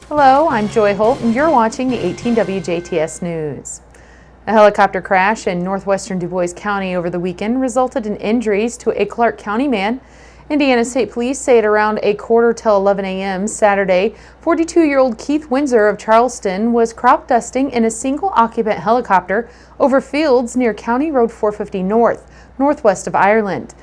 Hello, I'm Joy Holt, and you're watching the 18 WJTS News. A helicopter crash in northwestern Du Bois County over the weekend resulted in injuries to a Clark County man. Indiana State Police say at around 11:45 a.m. Saturday, 42-year-old Keith Windsor of Charleston was crop dusting in a single-occupant helicopter over fields near County Road 450 North, northwest of Ireland.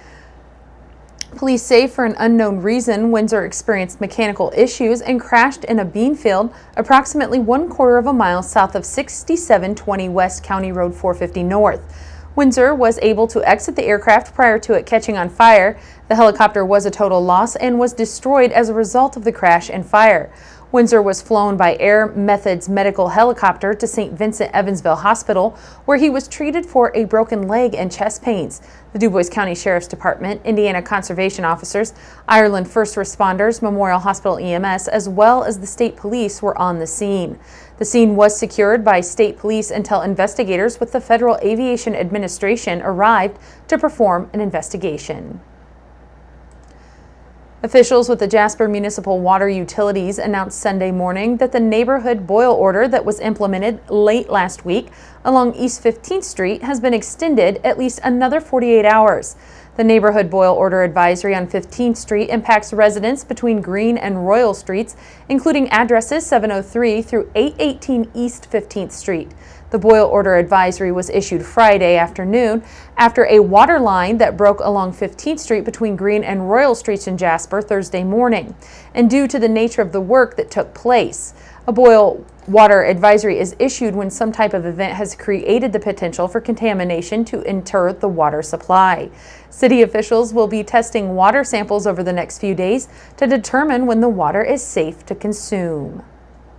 Police say for an unknown reason, Windsor experienced mechanical issues and crashed in a bean field approximately 1/4 of a mile south of 6720 West County Road 450 North. Windsor was able to exit the aircraft prior to it catching on fire. The helicopter was a total loss and was destroyed as a result of the crash and fire. Windsor was flown by Air Methods medical helicopter to St. Vincent Evansville Hospital, where he was treated for a broken leg and chest pains. The Du Bois County Sheriff's Department, Indiana Conservation Officers, Ireland First Responders, Memorial Hospital EMS, as well as the state police were on the scene. The scene was secured by state police until investigators with the Federal Aviation Administration arrived to perform an investigation. Officials with the Jasper Municipal Water Utilities announced Sunday morning that the neighborhood boil order that was implemented late last week along East 15th Street has been extended at least another 48 hours. The neighborhood boil order advisory on 15th Street impacts residents between Green and Royal Streets, including addresses 703 through 818 East 15th Street. The boil order advisory was issued Friday afternoon after a water line that broke along 15th Street between Green and Royal Streets in Jasper Thursday morning, and due to the nature of the work that took place. A boil water advisory is issued when some type of event has created the potential for contamination to enter the water supply. City officials will be testing water samples over the next few days to determine when the water is safe to consume.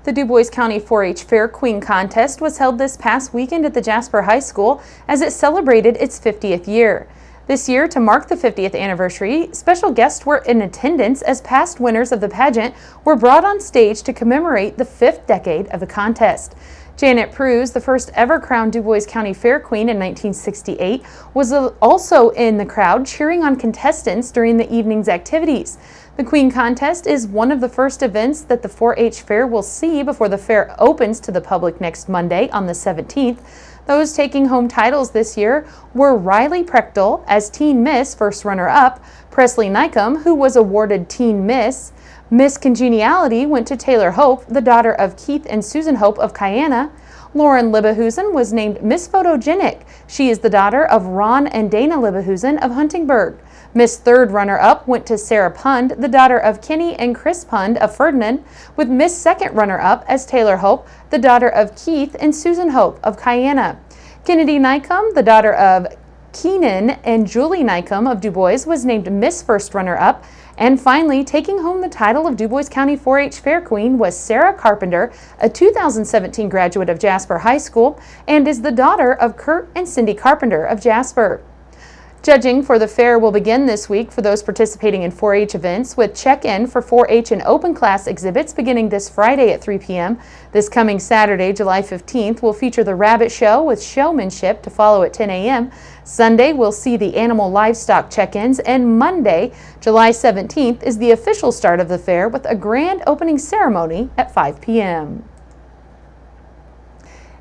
The Du Bois County 4-H Fair Queen Contest was held this past weekend at the Jasper High School as it celebrated its 50th year. This year, to mark the 50th anniversary, special guests were in attendance as past winners of the pageant were brought on stage to commemorate the 5th decade of the contest. Janet Pruse, the first ever crowned Du Bois County Fair Queen in 1968, was also in the crowd cheering on contestants during the evening's activities. The Queen Contest is one of the first events that the 4-H Fair will see before the fair opens to the public next Monday on the 17th. Those taking home titles this year were Riley Prechtel as Teen Miss first runner-up, Presley Nycom, who was awarded Teen Miss. Miss Congeniality went to Taylor Hope, the daughter of Keith and Susan Hope of Kiana. Lauren Libehusen was named Miss Photogenic. She is the daughter of Ron and Dana Libehusen of Huntingburg. Miss Third Runner-Up went to Sarah Pund, the daughter of Kenny and Chris Pund of Ferdinand, with Miss Second Runner-Up as Taylor Hope, the daughter of Keith and Susan Hope of Kiana. Kennedy Nycom, the daughter of Keenan and Julie Nycom of Du Bois, was named Miss First Runner-Up. And finally, taking home the title of Du Bois County 4-H Fair Queen was Sarah Carpenter, a 2017 graduate of Jasper High School, and is the daughter of Kurt and Cindy Carpenter of Jasper. Judging for the fair will begin this week for those participating in 4-H events, with check-in for 4-H and open class exhibits beginning this Friday at 3 p.m. This coming Saturday, July 15th, will feature the Rabbit Show with showmanship to follow at 10 a.m. Sunday, we'll see the animal livestock check-ins, and Monday, July 17th, is the official start of the fair with a grand opening ceremony at 5 p.m.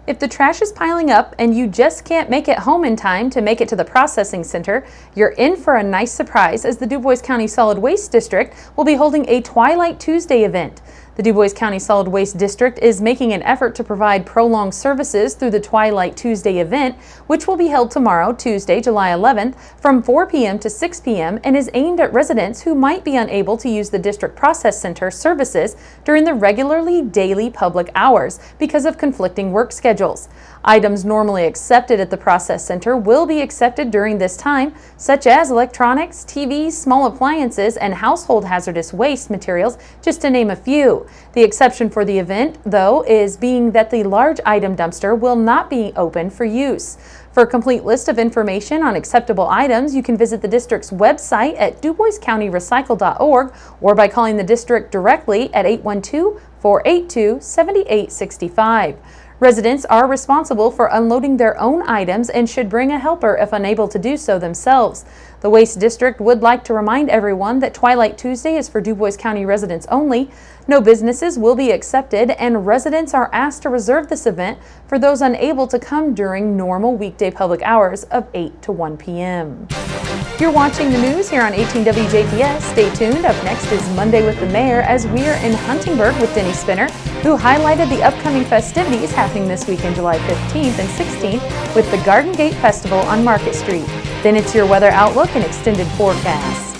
If the trash is piling up and you just can't make it home in time to make it to the processing center, you're in for a nice surprise as the Du Bois County Solid Waste District will be holding a Twilight Tuesday event. The Du Bois County Solid Waste District is making an effort to provide prolonged services through the Twilight Tuesday event, which will be held tomorrow, Tuesday, July 11th, from 4 p.m. to 6 p.m. and is aimed at residents who might be unable to use the District Process Center services during the regularly daily public hours because of conflicting work schedules. Items normally accepted at the Process Center will be accepted during this time, such as electronics, TVs, small appliances, and household hazardous waste materials, just to name a few. The exception for the event, though, is being that the large item dumpster will not be open for use. For a complete list of information on acceptable items, you can visit the district's website at duboiscountyrecycle.org or by calling the district directly at 812-482-7865. Residents are responsible for unloading their own items and should bring a helper if unable to do so themselves. The Waste District would like to remind everyone that Twilight Tuesday is for DuBois County residents only. No businesses will be accepted, and residents are asked to reserve this event for those unable to come during normal weekday public hours of 8 to 1 p.m. You're watching the news here on 18 WJTS. Stay tuned. Up next is Monday with the Mayor as we are in Huntingburg with Denny Spinner, who highlighted the upcoming festivities happening this weekend, July 15th and 16th, with the Garden Gate Festival on Market Street. Then it's your weather outlook and extended forecast.